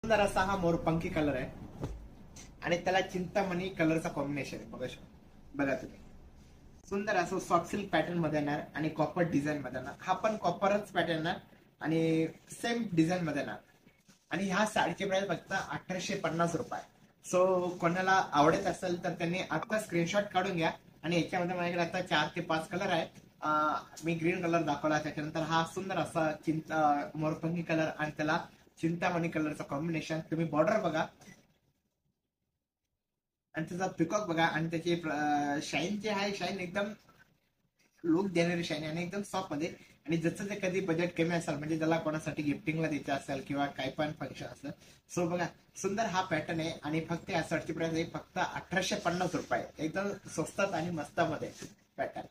सुंदर असा हा मोरपंखी कलर आहे आणि त्याला चिंतामणी कलरचा कॉम्बिनेशन आहे. बघा तुम्ही, सुंदर असं सॉफ्ट सिल्क पॅटर्न मध्ये येणार आणि कॉपर डिझाईन मध्ये येणार. हा पण कॉपरच पॅटर्न येणार आणि सेम डिझाईन मध्ये येणार. आणि ह्या साडीची प्राइस फक्त 1850 रुपये. सो कोणाला आवडत असेल तर त्यांनी आता स्क्रीनशॉट काढून घ्या. आणि याच्यामध्ये माझ्याकडे आता 4 ते 5 कलर आहेत. मी ग्रीन कलर दाखवला, त्याच्यानंतर हा सुंदर असा मोरपंखी कलर आणि त्याला चिंतामणी कलरचं कॉम्बिनेशन. तुम्ही बॉर्डर बघा आणि त्याचा पिकॉक बघा आणि त्याची शाईन जे आहे, शाईन एकदम लुक देणारी शाईन आणि एकदम सॉफ्ट मध्ये. आणि जसं ते कधी बजेट कमी असेल, म्हणजे ज्याला कोणासाठी गिफ्टिंगला द्यायचं असेल किंवा काही पण फंक्शन असेल, सो बघा सुंदर हा पॅटर्न आहे. आणि फक्त या शर्टची प्राइस आहे फक्त 1850 रुपये. एकदम स्वस्तात आणि मस्तामध्ये पॅटर्न.